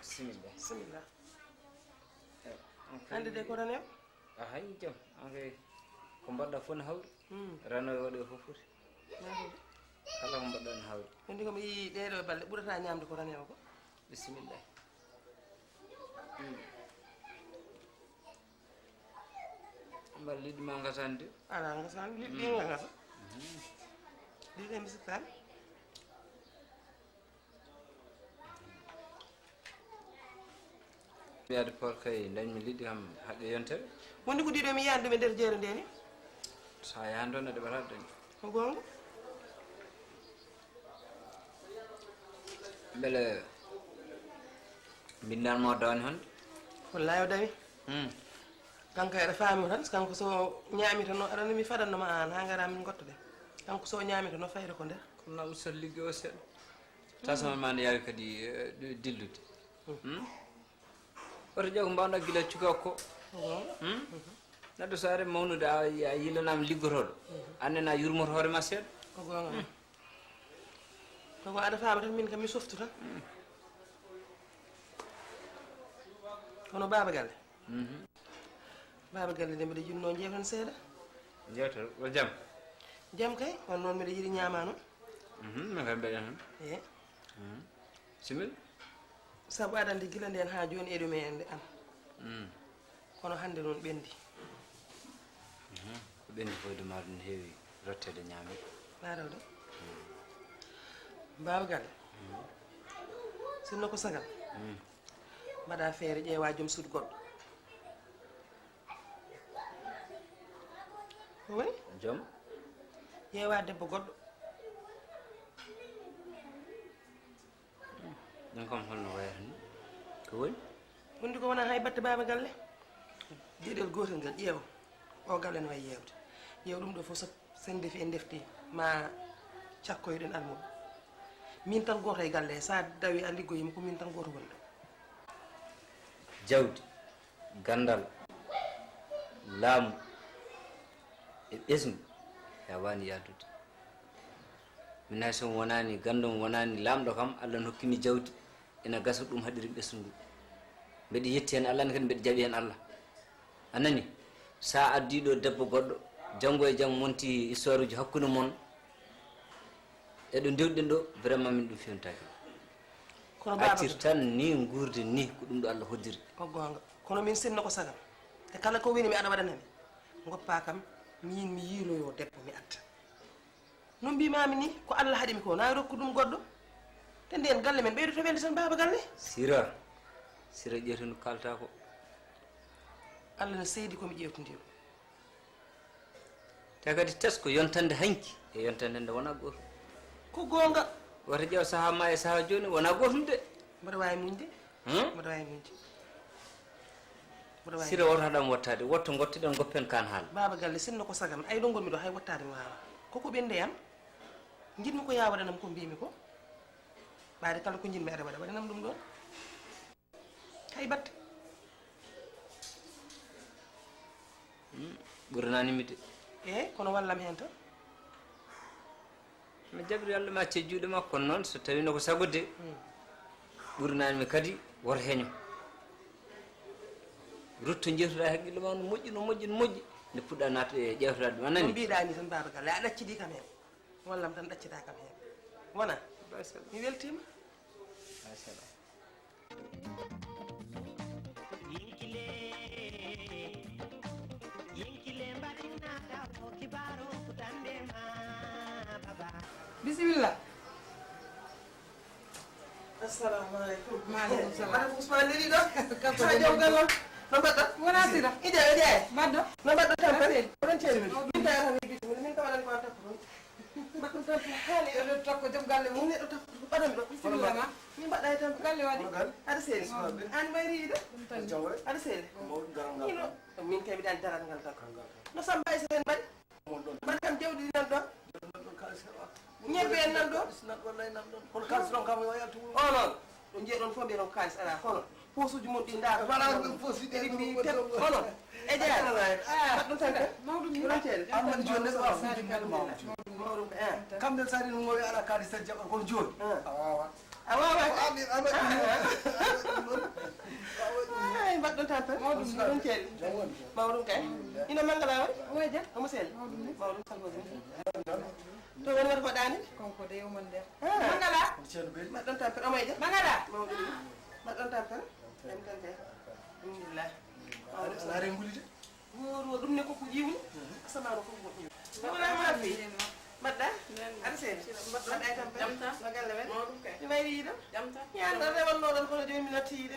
Bismillah. Ande de ko ranew hay jam ange ko mbadda fon hawri rano wadi ko foti kala ko mbadda hawri ndi ko mi yi de do balde burata nyamde ko ranew ko bismillah mbal lidi ma ngasande ala ngasande lidi ngasa lidi mi sitan yaade por kay dañmi liddi kam hadde yontere woni ko dido mi yande be der jeere ndeni sa yando na de barade dañ ko gonga bele bindan mo dawni hon wallahi o dawi kanko era faami tan kanko so nyaami tan no arana mi fadanno ma an ha ngara min gotto de kanko so nyaami tan no fayre ko der ko na usal ligge o sed tasama man yawi kadi dillude oto jago mbawɗa gila cuka ko neɗɗo so are mawnude a yillanama liggotoɗo annena yurmoto hoorema seeɗa ko gonga koko aɗa faama tan min kam mi softu tan kono baba galle baba galle de mbiɗa jinno jewtan seeɗa jewta o jaam jaam kay kono noon mbiɗa yiɗi ñaama noon min kam mbeɗen tan e simil sabu aɗa andi gila nden ha joni eɗumi en nde an kono hande noon ɓendi ko ɓendi foyde maɗum ne heewi rottede ñaami ɓarawde baba galle sinno ko sagal mbaɗa feere ƴeewa joom suudu goɗɗo ko woni joom ƴeewa debbo goɗɗo ɗum kam holno wayata ni ko woni wondi ko wona hay batte baba galle gueɗel gotel ngal ƴeew o galle no way yewde ƴeew ɗum ɗo fof so sen defi en defti ma cakkoyɗen almuɗo min tan goto e galle sa dawi a liggoyima ko min tan goto woni ɗo jawdi gandal laamu e ɓesgu yawani yadude min hay son wonani gandum wonani lamɗo kam Allah ne hokkimi jawdi ina gasa ɗum haɗiri ɓesgu mbeɗa yetti hen Allah ne kadi mbeɗa jaaɓi hen Allah anani sa addiɗo debbo goɗɗo janggo e jaam monti histoire uji hakkude moon eɗo dewɗen ɗo vraiment min ɗum fewnitaki kono accir tan ni gurde ni ko ɗum ɗo Allah hoddiri ko gonga kono min sinno ko sagam e kala ko wini mi aɗa waɗanami goppa kam min mi yiiloyo debbo mi atta no mbimami ni ko Allah haɗimi ko na rokku ɗum goɗɗo te nden galle men ɓeydo to welde tan baba galle sira ƴeeto no kalta ko Allah ne seydi komi ƴewtodiro te kadi tes ko yontande hanki e yontande nde wona goto ko gonga wata ƴeew saaha ma e saaha joni wona gotum de mbaɗa wawi muñde mbaɗa wawi muñde mbaɗa wawi sira woto haɗam wattade wotto gotteɗen goppen kan haala baba galle sinno ko sagam ay ɗo gonmi ɗo hay wattade mi wawa koko ɓende yam jinmi ko ya waɗanam ko mbimi ko ɓaade kala ko jinmi aɗa waɗa waɗanam ɗum ɗon hay batte ɓurananimi de eyyi kono wallam hen tan mi jabri Allah ma acce juuɗe makko kono noon so tawi no ko sago de ɓurananimi kadi woto heeño rutto jeetoɗa haqqille ma no moƴƴi no moƴƴi no moƴƴi nde puɗɗa naatde e ƴewtade ɗum anani mbiɗa ni tan baba galle a ɗaccidi kam hen wallam tan ɗaccida kam hen wona mi weltima bisimilla. assalamu aleykum maaleykum salam. madame Ousmane leli ɗo sa jaw gallam no mbaɗɗa wona sira ide ƴeewe baddo no mbaɗɗa tampere oɗon ceeri min tawatan bisimilla min kawaɗan ko takko toon mbaɗɗum tampe haali oɗo takko joom galle mum neɗɗo takko ɓaɗami ɗo bisimilla ma min mbaɗɗa e tampe galle waɗi aɗa seeli an mayri ɗo aɗa seeli ino min kay mbiɗa andi daral ngal tan no samba e sen mbaɗi mbaɗa kam jawdi ɗi nan ɗon ñebbe en nan ɗon kono kalis ɗon kam yo yaltu o noon ɗo jeeɗon fof mbiyeɗon kalis ala kono posuji mon ɗi ndaara ɗi teb onon e jeeya mbaɗɗum tan ka mawɗum ni ɗonceede almani joni neɗɗo wawa sari fijinde kalmum mawɗum mawɗum ka kamɓe sari no gowi ala kalis tan jaɓat kono joni a wawa a wawa ay mbaɗɗon tan tan mawɗum ni ɗon ceede mawɗum kay ino mangala waɗi oye jam omo seel mawɗum ni mawɗum salmode to woni wata ko ɗani konko de yewmon nder mangala ceerno beeli mbaɗɗon tan tan omo e jam mangala mawɗum ni mbaɗɗon tan tan ɗum tan kay alhamdulillah ana rengulide wuro ɗum ne koko yiwni asamano fof mo ƴiwi wonama fi mbaɗɗa aɗa seedi mbaɗɗa e tampe no galle men mi mayri yiɗo ñanɗo rewannoɗon kono joni mi natti yiide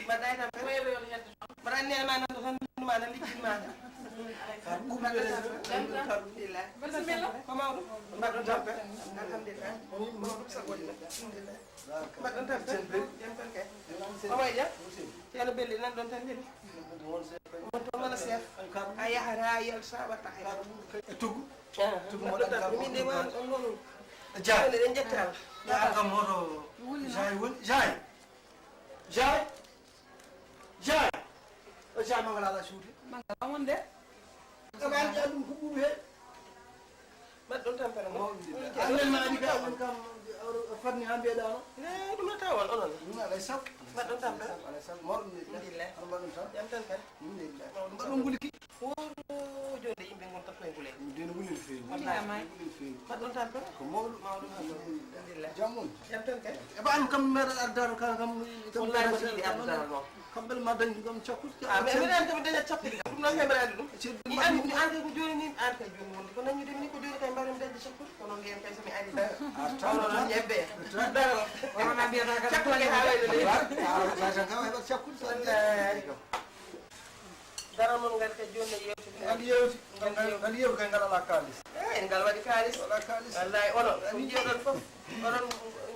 mbaɗɗa e tampe mbaɗa annene ma nanɗo tan ma nan liggidma alhamdulillah bisimilla ko mawɗum mbaɗɗon tampe alhamdulillah mawɗum sagodi men alhamdulillah mbaɗɗon tampe jam tan kay omo e jam ceerno belli nan ɗon tan jeni mon toon wona chef a yahata yiyal saɓata hay e tuggu min de wa on noon jay ɗen jettama ya kam hoto jay woni jay jay jay o jay mangala ala suude mangala won nder oɓe andi ɗum ko ɓuuɓi he mbaɗɗon tampere anen ma adi ka anen kam fanni ha mbiyeɗano ɗum no tawon onon ɗum alay sago mbaɗɗon tampere alay sago mawɗum alhamdulillah hono mbaɗɗum tan jam tan kadi mbaɗɗum guliki woro jonde yimɓe gon takko e gule deno wulini feewi Wulama. wulini feewi mbaɗɗon tampere ko mawɗum mawɗum alhamdulillah jam on jam tan kadi eɓa an kam meeɗa addano kan kam wallahi mboɗo yiɗi addudara noon kamɓel ma dañi kam cakkude mais mbiɗa andi komi dañat cakkudi kam ɗum noon heɓere andi ɗum ni andi an kay ko joni ni an kay joni wonde ko nañudemi ni ko joni kay mbarimi dañde cakkude kono ngeen kay somi andi tawno noon ñebbe wona mbiyata kadi cakkude ha wayno leydi tan kam heɓat cakkude dara noon ngari kay joni yewtude andi yewti andi yeewu kay ngaɗala kalis en ngal waɗi kalis waɗa kalis wallahi onon ko jewɗon fof onon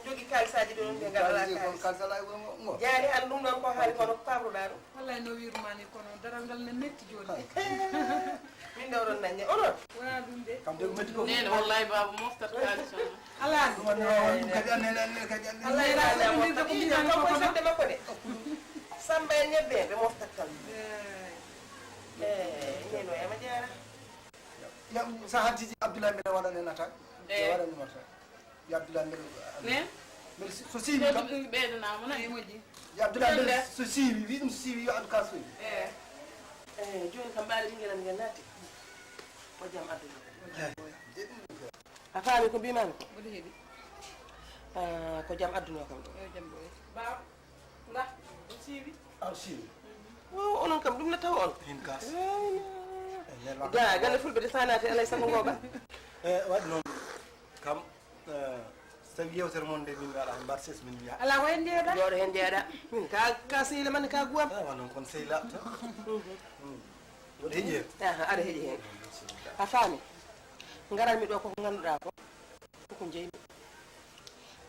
jogui kalisaji ɗo ɗon ɓe ngaɗala kalis kalis ala ngo jaani an ɗum ɗon ko haali kono ko pamruɗa ɗum wallahi no wirumani kono daral ngal ne metti joni min ɗo ɗon dañde onon wona ɗum de kam de ko metti ko nene wallahi baba moftat kalis on ala ɗum waɗi ɗum kadi annene annene kadi annene allah iraade mo kadi ɗum koye fodde makko de samba en ñebbe ɓe moftat tan neno ema jeera sa haddiji Abdoulaye mbiɗa waɗane attaque waɗanima attaque yo Abdoulaye mbiɗa nen mbiɗa so siiwi kam ɗum ɓeydanama e nani moƴƴi yo Abdoulaye mbiɗa so siiwi wi ɗum so siiwi yo addu kasoji joni kam mbaali ɓinguel am ngel naati o jaam adduno a faami ko mbimami ko mboɗo heeɗi ko jaam adduno kam ɗo yo jam ɓoye baw nga o siiwi aw siiwi o onon kam ɗum ne tawa on hen gas da galle fulɓe de sanati alay sago ngoɓa waɗi noon kam so tawi yewtere moon nde min ngaɗa mbar ses min mbiya ala ko en jeeɗa jooɗo hen jeeɗa min ka sehile manne ka guwam wa noon kono sey laaɓta woɗa heeƴi hen aɗa heeƴi hen a faami ngaranmi ɗo koko ganduɗa ko koko jeymi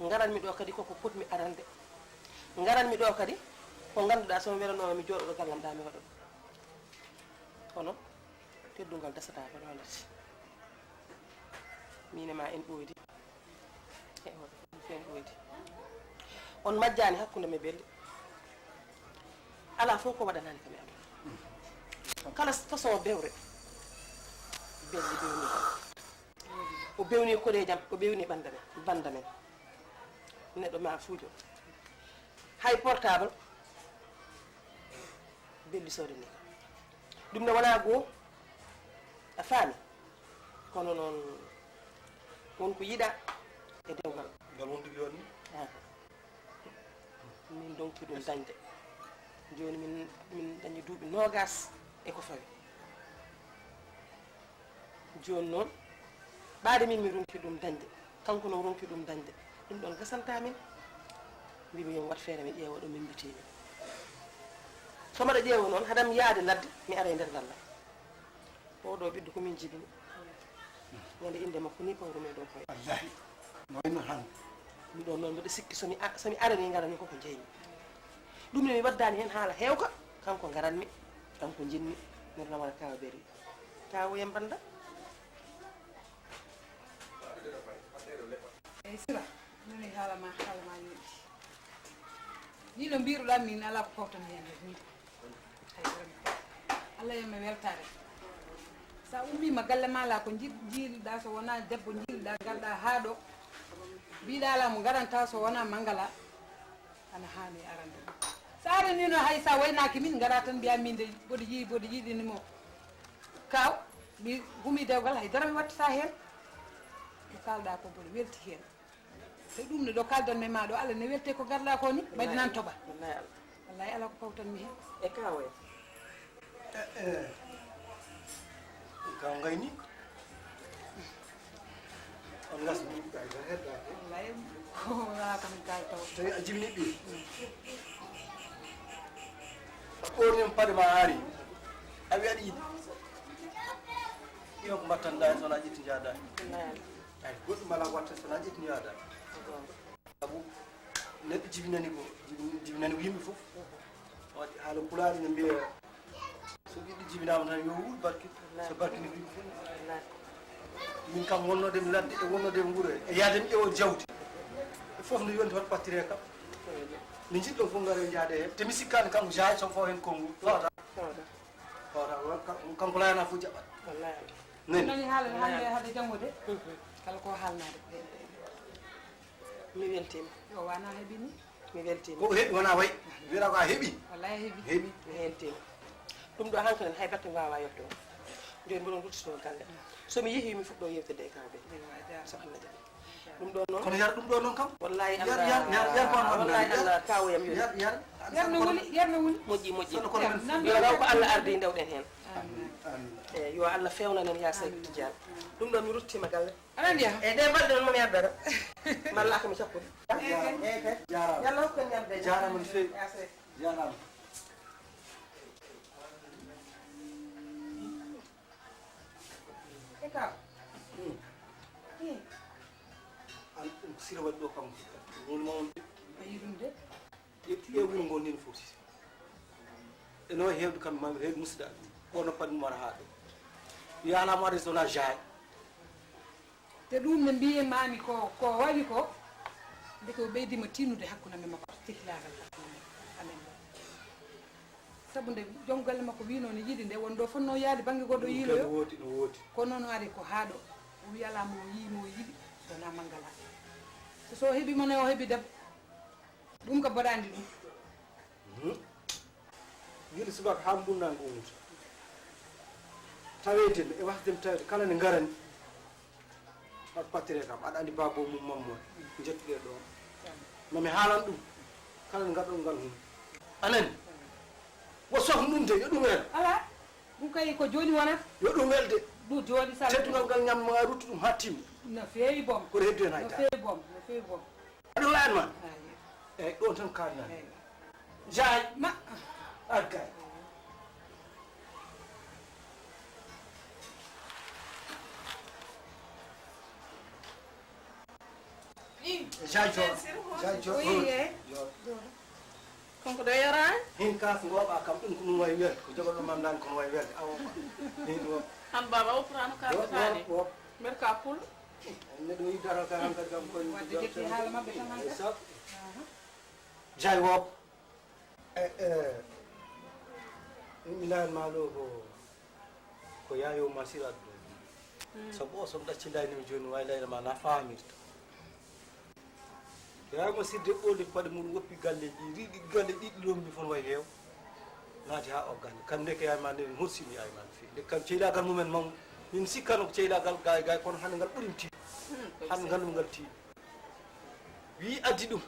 ngaranmi ɗo kadi koko potmi arande ngaranmi ɗo kadi ko ganduɗa somi welanoma mi jooɗoɗo gallam ɗa mi waɗa ɗum kono teddungal dasata ko walati minema en ɓoydi e en ɓoydi on majjani hakkude me belle ala fof ko waɗanani kam e aduna kala façon bewre belli bewni o bewni koɗe jaam o bewni banda men neɗɗo ma fuujo hay portable belli sodani ɗum ne wona goo a faami kono noon wonko yiɗa e dewgal ngal wonduɓe yonni min donki ɗum dañde joni min dañi duuɓi nogas e ko fawi joni noon ɓaade min mi ronki ɗum dañde kanko no ronki ɗum dañde ɗum ɗon gasantamin mbimi yomi wat feere mi ƴeewa ɗo min mbitimi somaɗa ƴeewa noon haɗam yaade ladde mi ara e nder lalla oɗo ɓiɗɗo komin jibini ñande inde makko ni pawru meɗon koye wallahi no wayno han ɗum ɗon noon mbiɗa sikki somi arani garani koko jeymi ɗum ne mi waddani hen haala hewka kanko garanmi kanko jinmi mir nawara kawa beri kawo yem banda eyi sira mini haalama yoɗi ni no mbiruɗan min ala ko fawtan hen e hunde hay vraiment allah yemme weltare sa ummima galle ma ala ko jiiɗiɗa so wona debbo jiiɗiɗa garɗa ha ɗo mbiɗa ala mo garanta so wona mangala ana hani arande ɗum sa arani no hay sa waynaki min gara tan mbiya minde boɗo yiɗinimo kaw mi humi dewgal haydara mi wattata hen ɗo kalɗa ko boɗo welti hen te ɗum ne ɗo kaldanmi ma ɗo allah ne welte ko garɗa ko ni mbaɗi nan toɓa wallahi Allah wallahi ala ko fawtanmi hen e kawo kaw gayni on gasmi ayda hedda wallahi ko wala komin kal taw tawi a jibini ɓi a ɓornima paɗe ma haari a wi aɗa yiɗi ɗiyo ko mbattanɗa hen sowona ƴetti jaada wallahi ay goɗɗum ala watta sowona ƴetti jaada sabu neɗɗo jibinani ko jibinani ko yimɓe fof waɗi haala pulaari ne mbiya so ɓiɗɗo jibinama tan yo wuur barki so barkini ko yimɓe fof wallahi min kam wonnodemi ladde e wonnodemi wuuro e yaade mi ƴewo jawdi e fof no yonti wat pattire kam ne jiɗɗo fof ngare jaade hen te mi sikkani kanko jaay son faw hen konngol fawata fawata kanko layana fof jaɓat wallahi nani nani haalane hande haade janggo de kala ko haalnade mi weltima yo wana heeɓini mi weltima ko heeɓi wona wayi wiyata ko a heeɓi wallahi heeɓi heeɓi mi weltima ɗum ɗo hankkadi hay batte wawa yetto joni mbiɗon ruttito galle somi yeehi mi fuɗɗo yewtede e kaɓe so Allah jaɓi ɗum ɗo noon kono yar ɗum ɗo noon kam wallahi yar wallahi Allah kawoyam yo yarno woni moƴƴi kono kono men yo raw ko Allah ardi dewɗen hen amin eyyi yo Allah fewnanen ya Saydou Tidiane ɗum ɗon mi ruttima galle aɗa ndiya eyyi ɗe balɗe noon momi addata malla komi cappude jarama yallah hokku en ñamde jarama no fewi jarama e kaw an ɗum sira waɗi ɗo kam wonma on ayi ɗum de ƴetti e wuuro ngol ni no foti ene wawi hewde kam ma hewde musidɗa ɓorno paɗe mum wara ha ɗo wiyalama waɗa sowona jaay te ɗum ne mbiyemami ko waɗi ko nde ko ɓeydima tinnude hakkude men makko tehilagal hakkude amen ɗo saabu nde joom galle makko wino ne yiiɗi nde wonɗo fonno yaade banggue goɗɗo yiiloyo woodi no woodi kono noon ari ko haaɗo o wi ala mo yiimo yiɗi wona mangala so heeɓi mone o heeɓi debbo ɗum ko mbaɗandi ɗum yiɗi subaka ha mbunnago o wuta tawedel e wasdem tawde kala ne garani waɗ pattire kam aɗa andi babo mum mammoe jettuɗe ɗo mami haalan ɗum kala ne garɗo ngal hunde anani wo sohla ɗum de yo ɗum welde ala ɗum kay ko joni wonata yo ɗum welde ɗum joni sa teddugal ngal ñamma ruttu ɗum ha timmi no feewi boom koto heddu hen no hayta feewi boom no feewi boom aɗa layan ma ayi eyyi ɗon tan kalnani eyyi jaay ma aggay jaay jo konko ɗo yarani hin kaas ngoɓa kam ɗum ko ɗum wawi welde ko jogoɗo mam dani kono wawi welde awo hin ɗo han baba woppirano kalɗetani wop mbeɗa ka pullo neɗɗo yiddata ka han kadi kam koye wadde jetti haala mabɓe tan han sab jaay wop mi layanma ɗo ko yayo masirat ɗo saabu o somo ɗaccidanimi joni wawi layanma na famirta yayma sirde ɓolde paɗe muɗum woppi galleji riɗi galle ɗiɗi lombi fon wayi heew naati ha o galle kam nde ko yayma nde horsimi yayma no fewi nde kam ceyɗagal mumen mawɗo min sikkano ko ceylagal gay kono hande ngal ɓurim ti hande ngandum ngal ti wi addi ɗum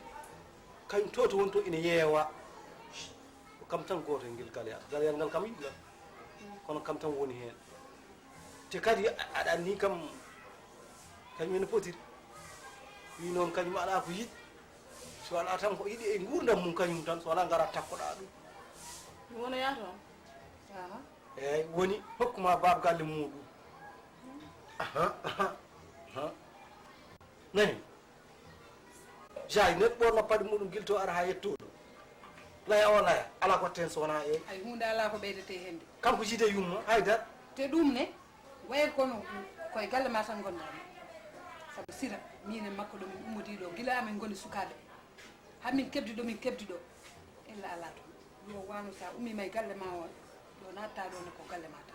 kañum toto wonto ina yeewa ko kam tan goto ngel galeyal ngal kam yiɗi kono kam tan woni hen te kadi aɗa anni kam kañum ene potiri wi noon kañum ala ko yiɗi so ala tan ko yiɗi e gurdam mum kañum tan so ala gara takkoɗa ɗum wona ya toon eyyi woni hokkuma bab galle muɗum nani jaay neɗɗo ɓorno paɗe muɗum guilto ara ha yettoɗo laya o laya ala ko ten so wona ay hunde ala ko ɓeydete hende kanko jiide yumma haydara te ɗum ne wayat kono koye galle ma tan gonɗami saabu sira min e makko ɗo min ummodi ɗo guila amin goni sukaɓe hamin kebdi ɗo min kebdi ɗo ella ala toon yo wano sa ummima e galle ma on ɗo natta ɗo ne ko galle ma